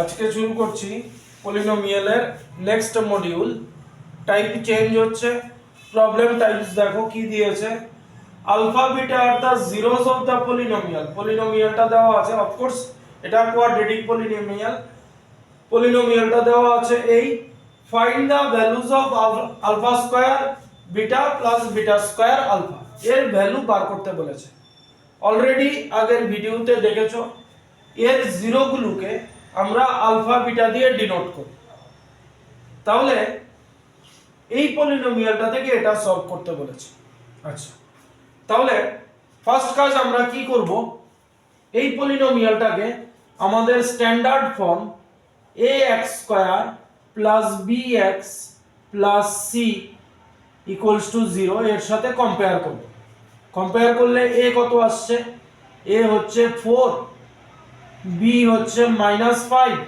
আজকে শুরু করছি পলিনোমিয়ালের নেক্সট মডিউল। টাইপ চেঞ্জ হচ্ছে। প্রবলেম টাইপস দেখো কি দিয়েছে। আলফা বিটা আর the zeros of the polynomial. পলিনোমিয়ালটা দেওয়া আছে, অফকোর্স এটা কোয়াড্রেটিক পলিনোমিয়াল। পলিনোমিয়ালটা দেওয়া আছে এই find the values of alpha square beta plus beta square alpha. এর ভ্যালু বার করতে বলেছে। অলরেডি আগের ভিডিওতে দেখেছো এর জিরোগুলোকে আমরা আলফা বিটা দিয়ে ডিনোট করি। তাহলে এই পলিনোমিয়ালটা থেকে এটা সলভ করতে বলেছে। আচ্ছা, তাহলে ফার্স্ট কাজ আমরা কি করব, এই পলিনোমিয়ালটাকে আমাদের standard form ax square plus bx plus c equals to 0 এর সাথে কম্পেয়ার করব। কম্পেয়ার করলে a কত আসছে, a হচ্ছে 4, b হচ্ছে -5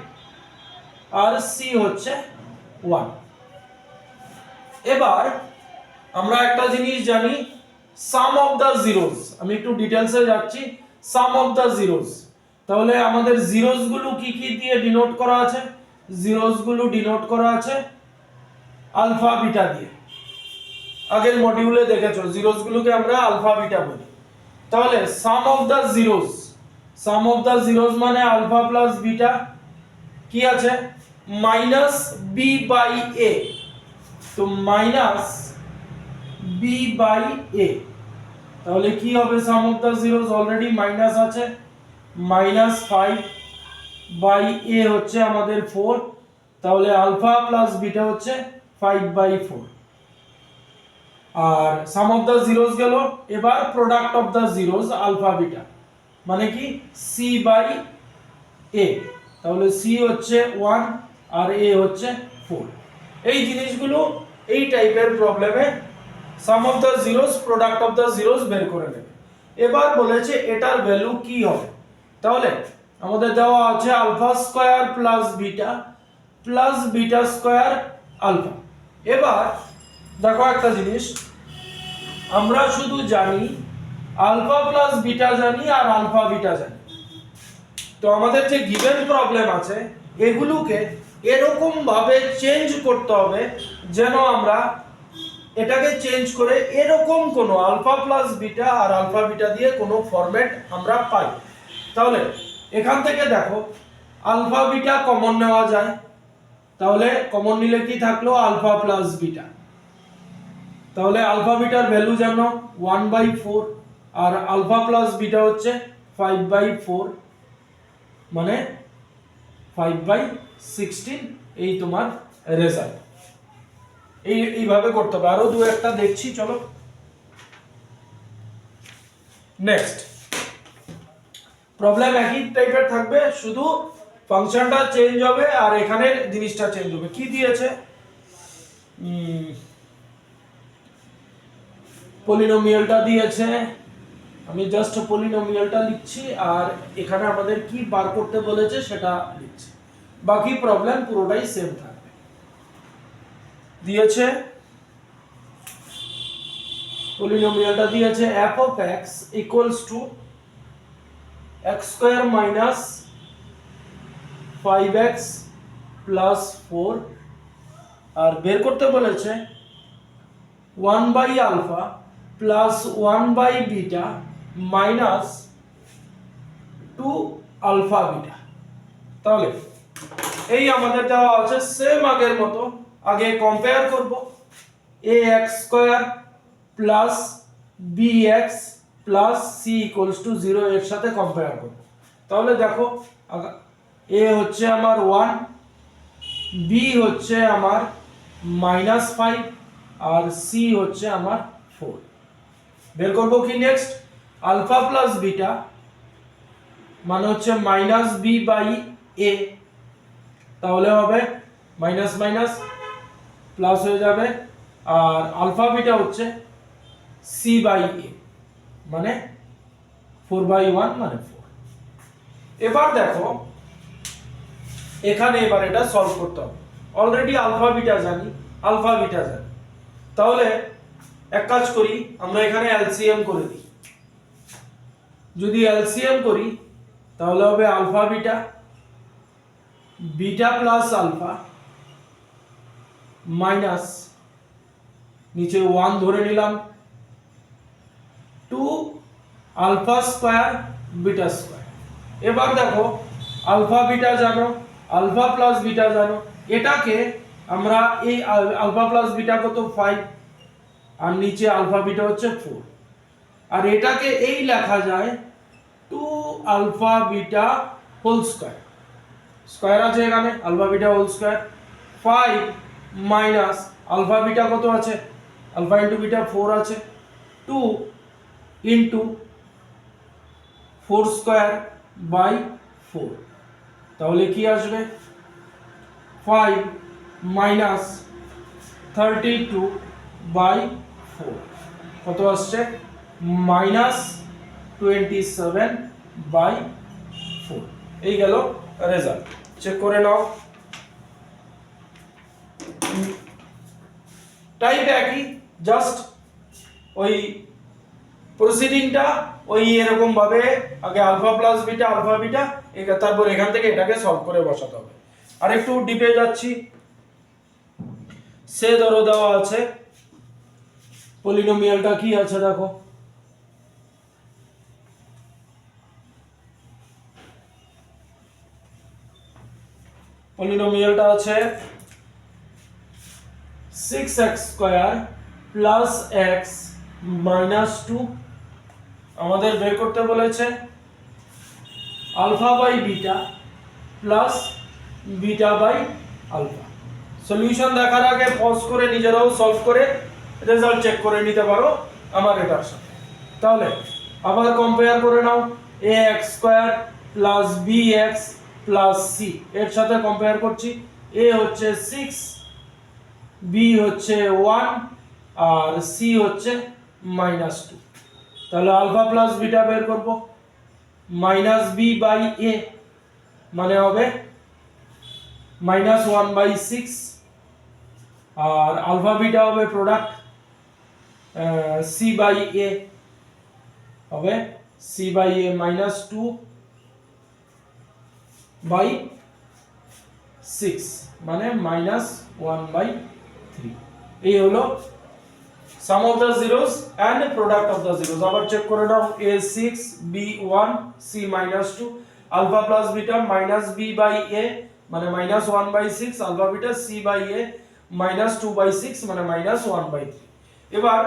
আর c হচ্ছে 1। এবার আমরা একটা জিনিস জানি, সাম অফ দা জিরোস। আমি একটু ডিটেইলসে যাচ্ছি। সাম অফ দা জিরোস, তাহলে আমাদের জিরোস গুলো কি কি দিয়ে ডিনোট করা আছে? জিরোস গুলো ডিনোট করা আছে আলফা বিটা দিয়ে। আগের মডিউলে দেখেছো জিরোস গুলোকে আমরা আলফা বিটা বলি। তাহলে sum of the zeros, sum of the zeros মানে আলফা প্লাস বিটা কি আছে, মাইনাস বি বাই এ। তো মাইনাস বি বাই এ, তাহলে কি হবে sum of the zeros? Already minus আছে, -5 বাই এ হচ্ছে আমাদের 4, তাহলে আলফা প্লাস বিটা হচ্ছে 5/4। আর সাম অফ দা জিরোস গেল। এবার product of the zeros alpha beta মানে কি সি বাই এ, তাহলে সি হচ্ছে 1 আর এ হচ্ছে 4। এই জিনিসগুলো এই টাইপের প্রবলেমে sum of the zeros product of the zeros বের করে নেবে। এবার বলেছে এটার ভ্যালু কি হবে। তাহলে আমাদের দেওয়া আছে alpha square plus beta square alpha. এবার দেখো একটা জিনিস, আমরা শুধু জানি আলফা প্লাস বিটা জানি আর আলফা বিটা জানি। তো আমাদের যে গিভেন প্রবলেম আছে এগুলোকে এরকম ভাবে চেঞ্জ করতে হবে যেন আমরা এটাকে চেঞ্জ করে এরকম কোনো আলফা প্লাস বিটা আর আলফা বিটা দিয়ে কোনো ফরম্যাট আমরা পাই। তাহলে এখান থেকে দেখো আলফা বিটা কমন নেওয়া যায়, তাহলে কমন নিলে কি থাকলো আলফা প্লাস বিটা। তাহলে আলফা বিটার ভ্যালু জানো 1/4 আর আলফা প্লাস বিটা হচ্ছে 5/4 মানে 5/16। এই তোমার রেজাল্ট। এইভাবে করতে হবে। আরো দু একটা দেখছি, চলো নেক্সট। প্রবলেম একই টাইপের থাকবে, শুধু ফাংশনটা চেঞ্জ হবে আর এখানে জিনিসটা চেঞ্জ হবে। কি দিয়েছে, পলিনোমিয়ালটা দিয়েছে। আমি জাস্ট পলিনোমিয়ালটা লিখছি আর এখানে আমাদের কি বার করতে বলেছে সেটা লিখছি। বাকি প্রবলেম পুরোটাই সেম থাকবে। দিয়েছে পলিনোমিয়ালটা দিয়েছে f of x equals to x square minus 5x plus 4 আর বের করতে বলেছে 1/alpha plus 1/beta minus 2 alpha beta। তাহলে এই আমাদের দেওয়া আছে সেম আগের মতো। আগে কম্পেয়ার করব ax square plus bx plus c equals to 0 এর সাথে কম্পেয়ার করব। তাহলে দেখো a হচ্ছে আমার 1, b হচ্ছে আমার -5 আর c হচ্ছে আমার 4। বের করব কি নেক্সট, আলফা প্লাস বিটা মানে হচ্ছে -b বাই a, তাহলে হবে মাইনাস মাইনাস প্লাস হয়ে যাবে। আর আলফা বিটা হচ্ছে c বাই a মানে 4/1 মানে 4। এবার দেখো এখানে এবার এটা সলভ করতে হবে। অলরেডি আলফা বিটা জানি। তাহলে এক কাজ করি, আমরা এখানে এলসিএম করে দিই। যদি এলসিএম করি তাহলে হবে alpha beta beta plus alpha minus নিচে 1 ধরে নিলাম 2 আলফা স্কয়ার বিটা স্কয়ার। এবার দেখো আলফা বিটা জানো, আলফা প্লাস বিটা জানো, এটাকে আমরা এই আলফা প্লাস বিটা কত 5 আর নিচে আলফা বিটা হচ্ছে 4, আর এটাকে এই লেখা যায় 2 alpha beta whole square, square আছে এখানে alpha beta whole square 5 minus alpha beta কত আছে, আলফা ইনটু বিটা 4 আছে 2 ইনটু 4 স্কয়ার বাই 4, তাহলে কি আসবে 5 মাইনাস 32 বাই 4 কত আসছে মাইনাস 27 বাই 4। এই গেল রেজাল্ট, চেক করে নাও। টাইপ একই, জাস্ট ওই প্রসিডিংটা ওই এরকম ভাবে আগে alpha plus beta alpha beta, তারপর এখান থেকে এটাকে সলভ করে বসাতে হবে। আর একটু ডিপে যাচ্ছি, সে ধরো দেওয়া আছে পলিনোমিয়ালটা কি আছে দেখো, পলিনোমিয়ালটা আছে 6x square plus x minus 2, আমাদের বের করতে বলেছে alpha by beta plus beta by alpha. Solution দেখার আগে পজ করে নিজেরাও সলভ করে রেজাল্ট চেক করে নিতে পারো আমার এটার সাথে। তাহলে আবার কম্পেয়ার করে নাও, ax square plus bx plus c, এর সাথে কম্পেয়ার করছি, a হচ্ছে 6, b হচ্ছে 1 আর c হচ্ছে মাইনাস 2। তাহলে আলফা প্লাস বিটা বের করব, মাইনাস b বাই a মানে হবে মাইনাস 1 বাই 6, আর আলফা বিটা হবে প্রোডাক্ট c বাই a হবে c by a minus 2 by 6 মানে মাইনাস 1 বাই 3। এই হলো sum of the zeros and product of the zeros। আবার চেক করে নাও, a 6 b 1 c minus 2 alpha plus beta minus b by a মানে minus 1 by 6 alpha beta c by a minus 2 by 6 মানে minus 1 by 3। এবার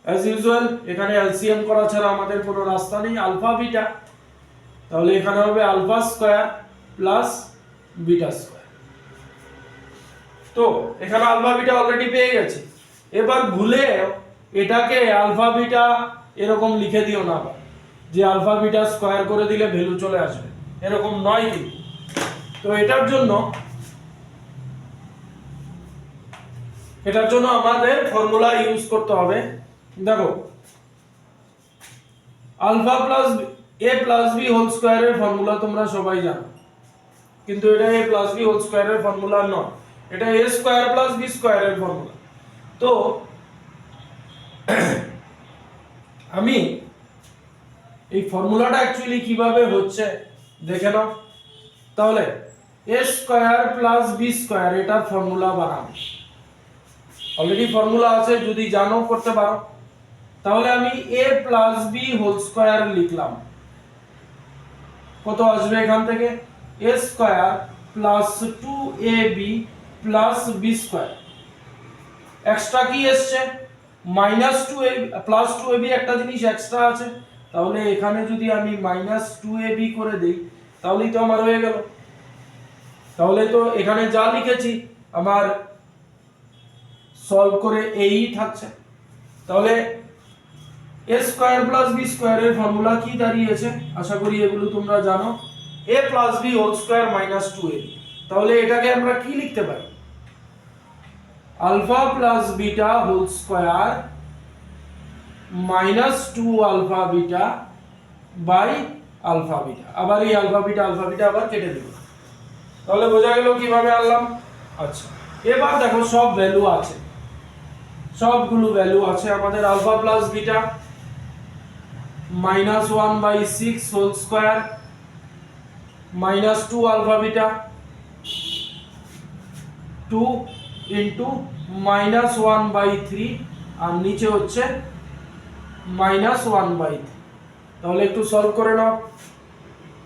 as usual এখানে LCM করা ছাড়া আমাদের কোনো রাস্তা নেই, আলফা বিটা, তাহলে এখানে হবে alpha square plus beta square. তো এখানে আলফা বিটা অলরেডি পেয়ে গেছি, এবার ভুলে এটাকে আলফা বিটা এরকম লিখে দিও না যে আলফা বিটা স্কয়ার করে দিলে ভ্যালু চলে আসবে, এরকম নয় কিন্তু। তো এটার জন্য আমাদের ফর্মুলা ইউজ করতে হবে। দেখো alpha plus a plus b whole স্কয়ারের ফর্মুলা তোমরা সবাই জানো, কিন্তু এটা a প্লাস b হোল স্কয়ারের ফর্মুলা নয়, এটা a স্কয়ার প্লাস b স্কয়ারের ফর্মুলা। তো আমি এই ফর্মুলাটা অ্যাকচুয়ালি কিভাবে হচ্ছে দেখে নাও। তাহলে a square plus b square এটার ফর্মুলা বানাবো, অলরেডি ফর্মুলা আছে, যদি জানো করতে পারো। তাহলে আমি a plus b whole square লিখলাম, কত আসবে এখান থেকে a square plus 2ab plus b square, extra কি এসছে মাইনাস 2ab প্লাস 2ab, একটা জিনিস এক্সট্রা আছে, তাহলে এখানে যদি আমি মাইনাস 2ab করে দেই তাহলেই তো আমার হয়ে গেল। তাহলে তো এখানে যা লিখেছি আমার সলভ করে এই থাকছে। তাহলে a স্কয়ার প্লাস b স্কয়ারের ফর্মুলা কি দাঁড়িয়েছে, আশা করি এগুলো তোমরা জানো, a plus b whole square minus 2ab। তাহলে এটাকে আমরা কি লিখতে পারি, alpha plus beta whole square minus 2 alpha beta by alpha beta. আবার এই আলফা বিটা আবার কেটে দেব, তাহলে বোঝা গেল কিভাবে আনলাম। আচ্ছা এবার দেখো সব ভ্যালু আছে, সবগুলো ভ্যালু আছে আমাদের। Alpha plus beta minus 1 by 6 whole square -2 alpha beta 2 into -1/3 আর নিচে হচ্ছে -1/3। তাহলে একটু সলভ করে নাও।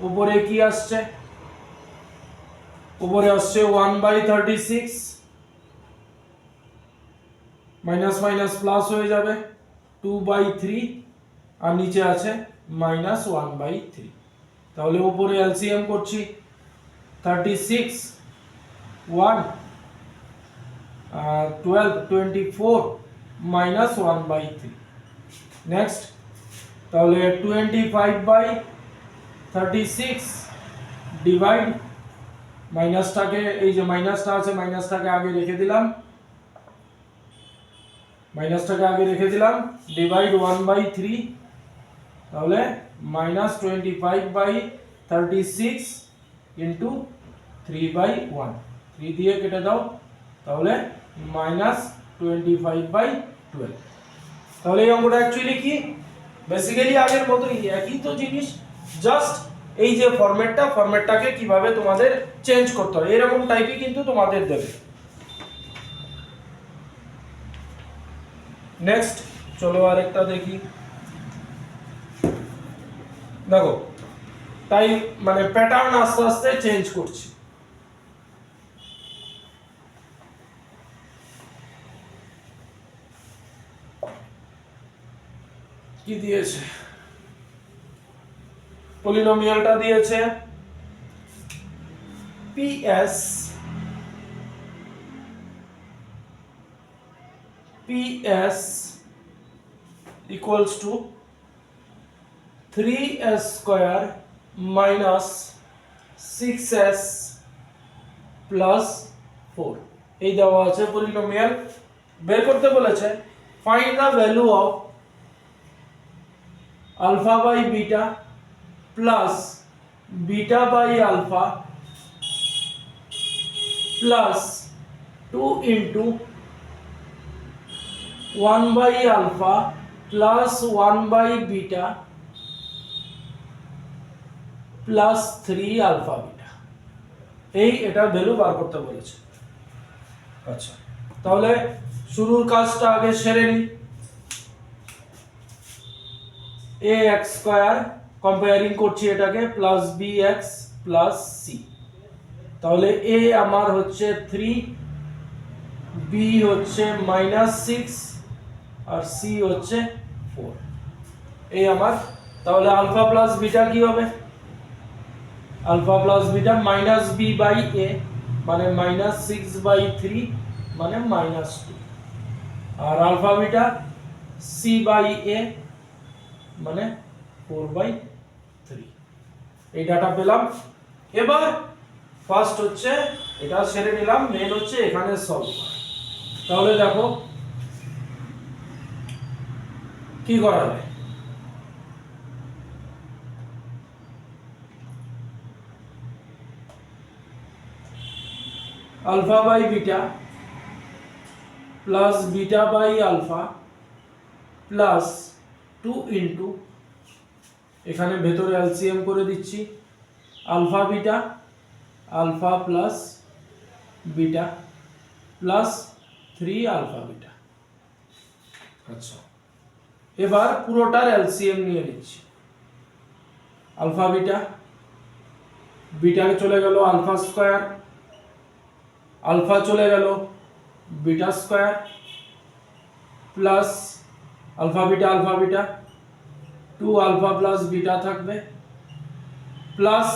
উপরে কি আসছে? উপরে আসছে 1/36, মাইনাস মাইনাস প্লাস হয়ে যাবে 2/3 আর নিচে আছে -1/3। তাহলে উপরে এলসিএম করছি 36 1 12 24 -1/3। নেক্সট, তাহলে 25/36 ডিভাইড, মাইনাসটাকে, এই যে মাইনাসটা আছে মাইনাসটাকে আগে রেখে দিলাম, ডিভাইড 1/3। তাহলে -25/36 ইন্টু 3/1, 3 দিয়ে কেটে দাও, তাহলে -25/12। তাহলে এই অঙ্কটা অ্যাকচুয়ালি কি, বেসিক্যালি আগের মতোই, একই তো জিনিস, জাস্ট এই যে ফরম্যাটটাকে কিভাবে তোমাদের চেঞ্জ করতে হয় এরকম টাইপই কিন্তু তোমাদের দেবে। নেক্সট চলো আরেকটা দেখি। দেখো, তাই মানে প্যাটার্ন আস্তে আস্তে চেঞ্জ করছি। কি দিয়েছে? পলিনোমিয়ালটা দিয়েছে PS equals to 3s square minus 6s plus 4। এই দেওয়া আছে পলিনোমিয়াল, বের করতে বলেছে find the value of alpha by beta plus beta by alpha plus 2 into 1 by alpha plus 1 by beta plus 3 alpha beta। এই এটা ভ্যালু বার করতে বলেছে। আচ্ছা, তাহলে শুরুর কাজটা আগে সেরে নিই। ax স্কয়ার কম্পেয়ারিং করছি এটাকে প্লাস bx প্লাস c। তাহলে a আমার হচ্ছে 3, b হচ্ছে -6 আর c হচ্ছে 4। এই আমার, তাহলে আলফা প্লাস বিটা কি হবে? Alpha plus beta -b by a মানে -6/3 মানে -2, আর alpha beta c by a মানে 4/3। এই ডাটা পেলাম। এবার ফার্স্ট হচ্ছে এটা সেরে নিলাম, মেন হচ্ছে এখানে সলভ করা। তাহলে দেখো কি করা যায়। Alpha by beta plus beta by alpha plus 2 into, এখানে ভেতরে এলসিএম করে দিচ্ছি, alpha beta alpha plus beta plus 3 alpha beta. আচ্ছা, এবার পুরোটার এলসিএম নিয়ে নিচ্ছি। আলফা বিটা, বিটাকে চলে গেল আলফা স্কয়ার, আলফা চলে গেল beta square plus alpha beta 2 alpha plus beta থাকবে প্লাস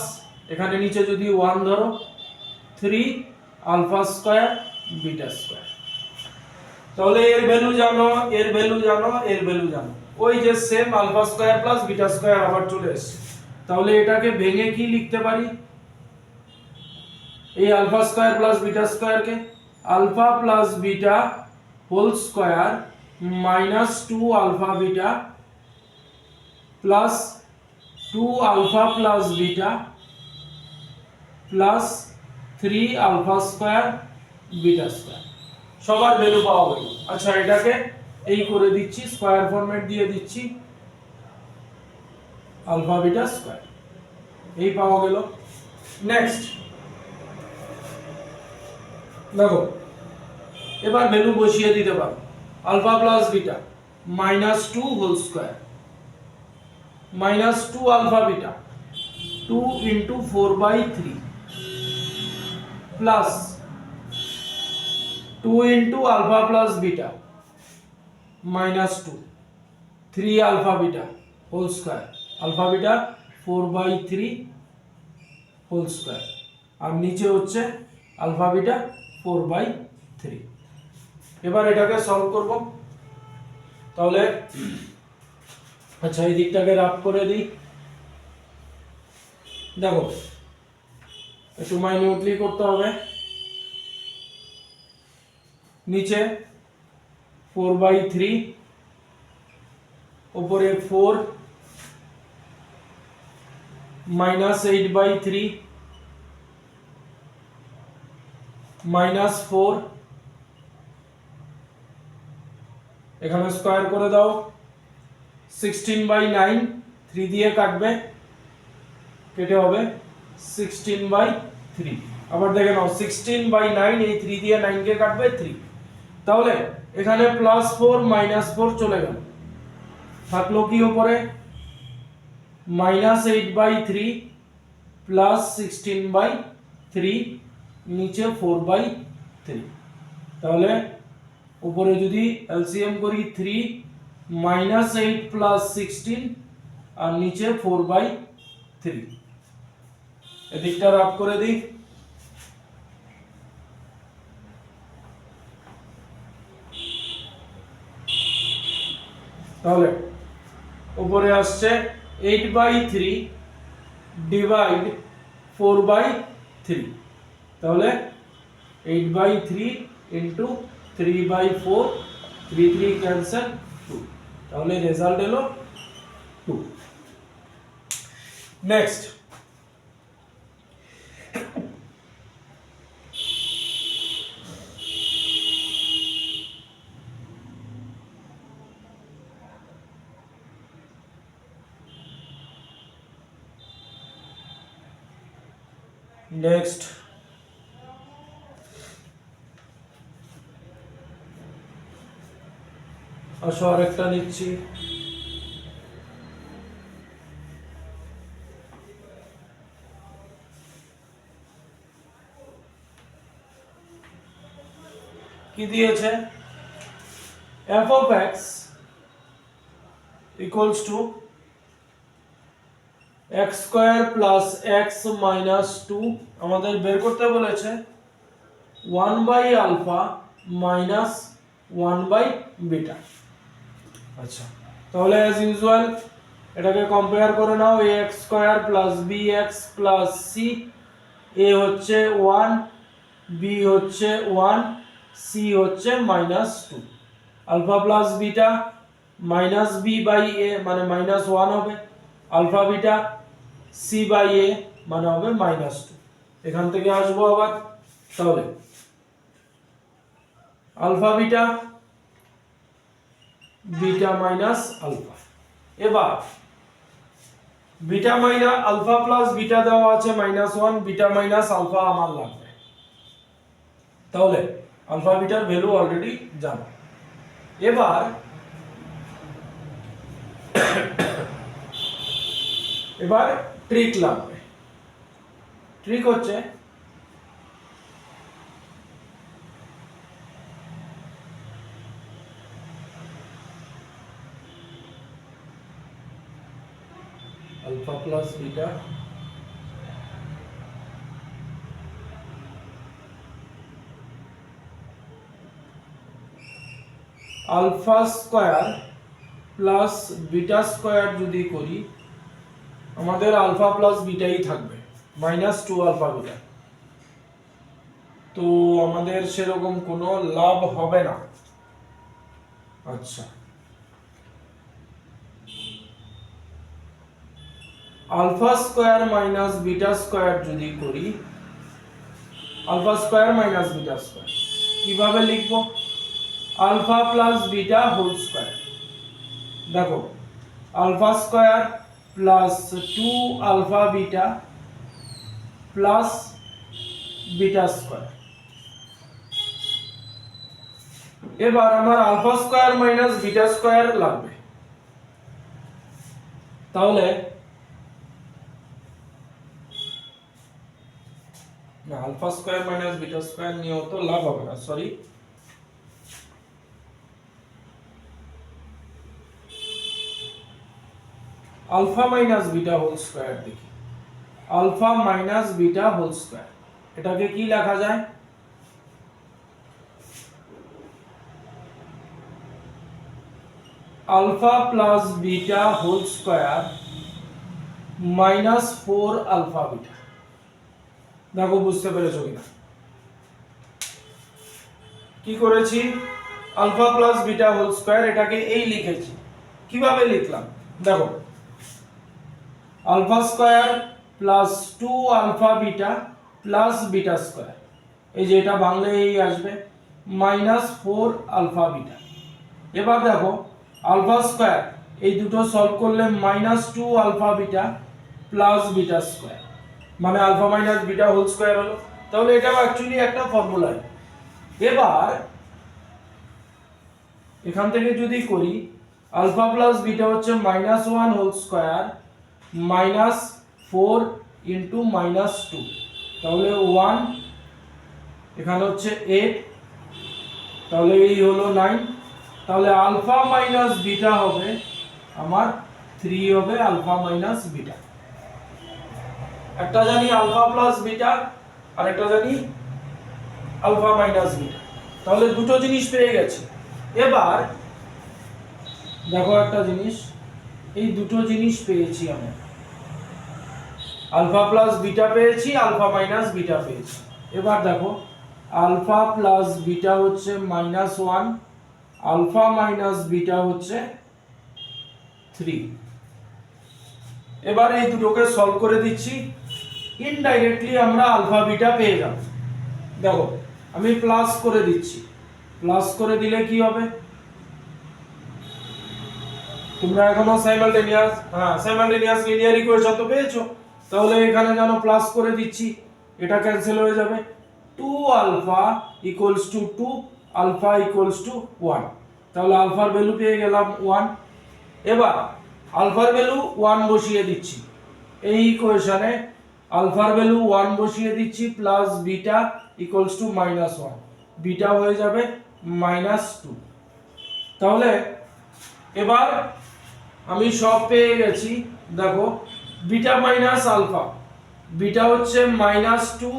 এখানে নিচে যদি 1 ধরো 3 আলফা স্কয়ার বিটা স্কয়ার। তাহলে এর ভ্যালু জানো, এর ভ্যালু জানো, এর ভ্যালু জানো, ওই যে same alpha square plus beta square আবার চলে এসেছে। তাহলে এটাকে ভেঙে কি লিখতে পারি? এই alpha square plus beta square কে alpha plus beta whole square minus 2 alpha beta plus 2 alpha plus beta plus 3 alpha square beta square, সবার ভ্যালু পাওয়া গেল। আচ্ছা, এটাকে এই করে দিচ্ছি, স্কয়ার ফরম্যাট দিয়ে দিচ্ছি, আলফা বিটা স্কয়ার, এই পাওয়া গেল। নেক্সট দেখো, এবার ভ্যালু বসিয়ে দিতে পারো। Alpha plus beta -2 whole square -2 alpha beta 2 into 4/3 plus 2 into alpha plus beta -2 3 alpha beta whole square, alpha beta 4/3 whole square, আর নিচে হচ্ছে আলফা বিটা 4/3। এবার এটাকে সলভ করব। তাহলে আচ্ছা, এই দিকটাকে রাফ করে দিই। দেখো, একটু মাইনিউটলি করতে হবে। নিচে 4/3, উপরে 4 -8/3 -4, এখানে স্কয়ার করে দাও। 16/9, 3 দিয়ে কাটবে, কেটে হবে 16/3। আবার দেখে নাও, 16/9, এই 3 দিয়ে 9 কে কাটবে 3। তাহলে এখানে +4 -4 চলে গেল, থাকলো কি উপরে -8/3 প্লাস 16/3, নিচে 4/3। তাহলে উপরে যদি এলসিএম করি 3 -8 প্লাস 16, আর নিচে 4/3। এদিকটা রাফ করে দিই। তাহলে উপরে আসছে 8/3 ডিভাইড 4/3, তাহলে 8/3 ইনটু 3/4, 3 3 ক্যান্সেল, 2, তাহলে রেজাল্ট এলো 2। নেক্সট নেক্সট আসো, আরেকটা নিচ্ছি। কি দিয়েছে? f of x equals to x square plus x minus 2, আমাদের বের করতে বলেছে 1/আলফা মাইনাস 1/বিটা। আচ্ছা, তাহলে অ্যাজ ইউজুয়াল এটাকে কম্পেয়ার করে নাও। ax square plus bx plus c, a হচ্ছে 1, b হচ্ছে 1, c হচ্ছে -2। আলফা প্লাস বিটা -b/a মানে -1 হবে, আলফা বিটা c/a মানে হবে -2। এখান থেকে আসবো আবার। তাহলে alpha beta beta minus alpha. এবার beta minus alpha plus beta দেওয়া আছে -1, বিটা মাইনাস আলফা আমার লাগবে। তাহলে আলফা বিটার ভ্যালু অলরেডি জানো। এবার ট্রিক লাগবে। ট্রিক হচ্ছে alpha plus beta alpha square plus beta square যদি করি, আমাদের আলফা প্লাস বিটাই থাকবে, -2 আলফা বিটা। তো আমাদের সেরকম কোনো লাভ হবে না। আচ্ছা, alpha square minus beta square যদি করি, alpha square minus beta square কিভাবে লিখব? Alpha plus beta whole square. দেখো, alpha square plus 2 alpha beta plus beta square. এবার আমার alpha square minus beta square লাগবে। তাহলে না, alpha square minus beta square নিয়েও তো লাভ হবে না, sorry. Alpha minus beta whole square দেখি, alpha minus beta whole square, এটাকে কি লেখা যায়? Alpha plus beta whole square minus 4 alpha beta. দেখো বুঝতে পেরেছো কিনা? কি করেছি? Alpha plus beta whole square, এটাকে এই লিখেছি। কিভাবে লিখলাম দেখো, alpha square plus 2 alpha beta plus beta square, এই যে এটা ভাঙলে এই আসবে মাইনাস 4 আলফা বিটা। এবার দেখো আলফা স্কয়ার এই দুটো সলভ করলে minus 2 alpha beta plus beta square, মানে alpha minus beta whole square হলো। তাহলে এটা অ্যাকচুয়ালি একটা ফর্মুলা। এবার এখান থেকে যদি করি, আলফা প্লাস বিটা হচ্ছে minus 1 whole square minus 4 into minus 2, তাহলে 1, এখানে হচ্ছে 8, তাহলে এই হলো 9। তাহলে আলফা মাইনাস বিটা হবে আমার 3 হবে আলফা মাইনাস বিটা। একটা জানি আলফা প্লাস বিটা, আর একটা জানি আলফা মাইনাস বিটা, তাহলে দুটো জিনিস পেয়ে গেছি। এবার দেখো একটা জিনিস, এই দুটো জিনিস পেয়েছি আমরা, আলফা প্লাস বিটা পেয়েছি, আলফা মাইনাস বিটা পেয়েছি। এবার দেখো আলফা প্লাস বিটা হচ্ছে -1, আলফা মাইনাস বিটা হচ্ছে 3। এবার এই দুটোকে সলভ করে দিচ্ছি, ইনডাইরেক্টলি আমরা আলফা বিটা পেয়ে যাব। দেখো আমি প্লাস করে দিচ্ছি, প্লাস করে দিলে কি হবে? তোমরা এখনো সাইমালটেনিয়াস লিনিয়ার ইকুয়েশন তো পেয়েছো, তাহলে এখানে জানো প্লাস করে দিচ্ছি, এটা ক্যান্সেল হয়ে যাবে। 2 alpha equals to 2, alpha equals to 1, তাহলে আলফার ভ্যালু পেয়ে গেলাম 1। এবার আলফার ভ্যালু 1 বসিয়ে দিচ্ছি এই ইকুয়েশনে, আলফার ভ্যালু 1 বসিয়ে দিচ্ছি, plus beta equals to -1, beta হয়ে যাবে -2। তাহলে এবার আমি সব পেয়ে গেছি। দেখো বিটা মাইনাস আলফা, বিটা হচ্ছে -2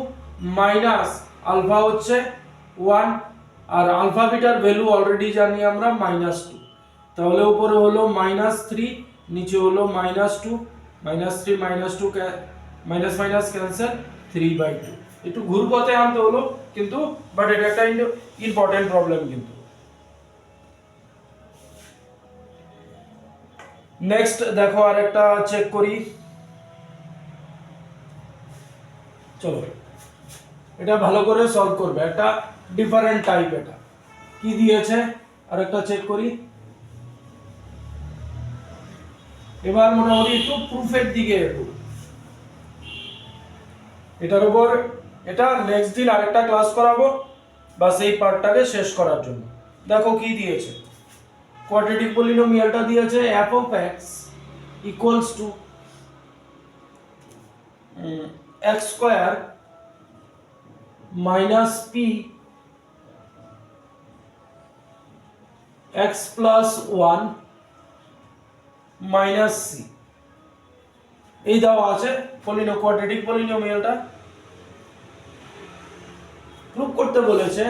মাইনাস আলফা হচ্ছে 1, আর আলফা বিটার ভ্যালু অলরেডি জানি আমরা -2, তাহলে উপরে হলো -3, নিচে হলো -2, -3 -2 মাইনাস মাইনাস ক্যান্সেল, 3/2। একটু ঘুরপথে আনতে হলো কিন্তু, বাট এটা একটা ইম্পর্টেন্ট প্রবলেম কিন্তু। নেক্সট দেখো আরেকটা চেক করি, চলো এটা ভালো করে সলভ করবে, একটা ডিফারেন্ট টাইপ। এটা কি দিয়েছে আরেকটা চেক করি। এবার মোটামুটি একটু প্রুফের দিকে একটু, এটার উপর এটা নেক্সট দিন আরেকটা ক্লাস করাবো বাস এই পার্টটাকে শেষ করার জন্য। দেখো কি দিয়েছে, কোয়াড্রেটিক পলিনোমিয়ালটা দিয়েছে f of x equals to x square minus p x plus 1 minus c, এই দেওয়া আছে কোয়াড্রেটিক পলিনোমিয়ালটা। প্রুফ করতে বলেছে,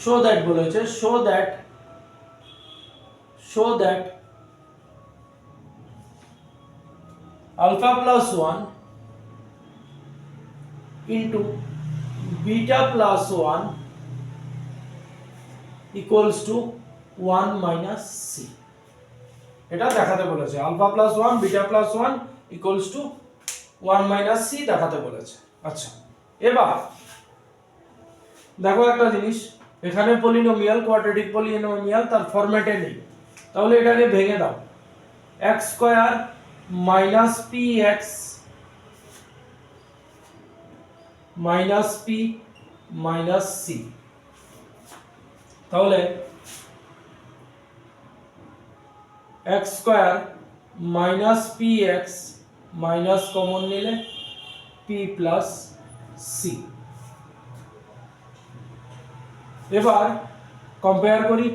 শো দ্যাট বলেছে, show that alpha plus 1 into beta plus 1 equals to 1 minus c, এটা দেখাতে বলেছে। Alpha plus 1 beta plus 1 equals to 1 minus c দেখাতে বলেছে। আচ্ছা এবার দেখো একটা জিনিস, এখানে পলিনোমিয়াল, কোয়াড্রেটিক পলিনোমিয়াল তার ফরম্যাটে নেই, তাহলে এটাকে ভেঙে দাও। x square minus px minus P minus C. তাহলে X square minus P X minus common নিলে পি প্লাস সি। এবার কম্পেয়ার করি,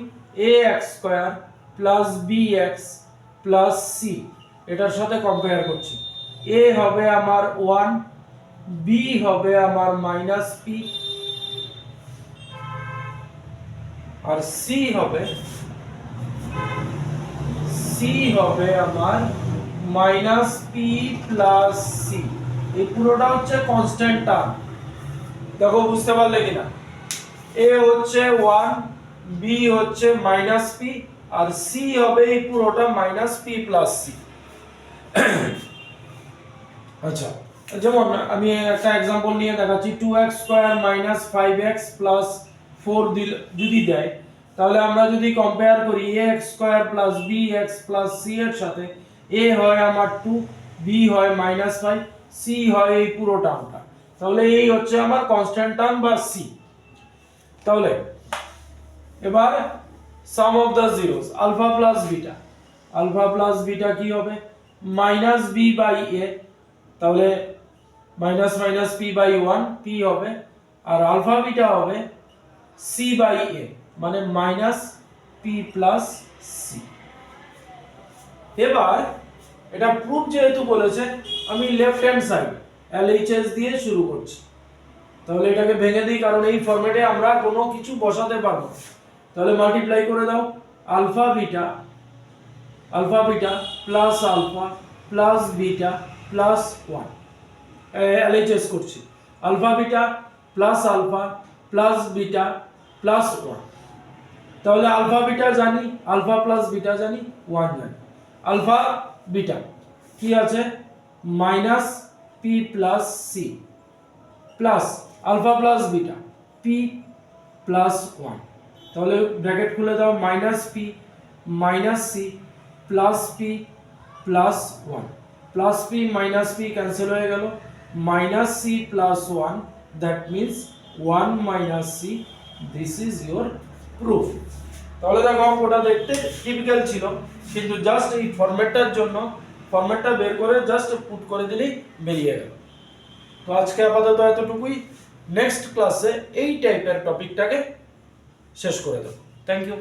A X square plus B X plus C, এটার সাথে কম্পেয়ার করছি। এ হবে আমার 1, বি হবে আমার মাইনাস পি, আর সি হবে আমার মাইনাস পি প্লাস সি। এই পুরোটা হচ্ছে কনস্ট্যান্ট টার্ম। দেখো বুঝতে পারলে কিনা? এ হচ্ছে 1, বি হচ্ছে মাইনাস পি, আর সি হবে এই পুরোটা মাইনাস পি প্লাস সি। আচ্ছা, যেমন আমি একটা एग्जांपल নিয়ে দেখাচ্ছি। 2x square minus 5x plus 4 যদি দেয়, তাহলে আমরা যদি কম্পেয়ার করি ax square plus bx plus c এর সাথে, a হয় আমার 2, b হয় মাইনাস 5, c হয় এই পুরো টার্মটা। তাহলে এই হচ্ছে আমার কনস্ট্যান্ট টার্ম বা c। তাহলে এবার sum of the zeros, alpha plus beta কি হবে? মাইনাস b বাই a, তাহলে minus minus P by 1 P হবে, আর আলফা বিটা হবে সি বাই এ, মানে মাইনাস পি প্লাস সি। এবার এটা প্রুফ যেহেতু বলেছে, আমি লেফট হ্যান্ড সাইড এলএইচএস দিয়ে শুরু করছি। তাহলে এটাকে ভেঙে দিই, কারণ এই ফরম্যাটে আমরা কোনো কিছু বসাতে পারবো। তাহলে মাল্টিপ্লাই করে দাও, alpha beta plus alpha plus beta plus 1, LHS করছি। Alpha beta plus beta plus 1। তাহলে আলফা বিটা জানি, আলফা প্লাস বিটা জানি, 1 জানি। আলফা বিটা কি আছে? Minus P plus C plus alpha plus beta P plus 1। তাহলে ব্র্যাকেট খুলে দাও, minus P minus C plus P plus 1, plus P minus P cancel হয়ে গেল, minus C plus 1, that means 1 minus C. This is your proof. তাহলে দেখো অঙ্কটা দেখতে typical ছিল, কিন্তু জাস্ট এই ফরম্যাটটার জন্য ফরম্যাটটা বের করে জাস্ট পুট করে দিলেই বেরিয়ে গেল। তো আজকে আপাতত এতটুকুই। নেক্সট ক্লাসে এই টাইপের টপিকটাকে শেষ করে দেবো। Thank you.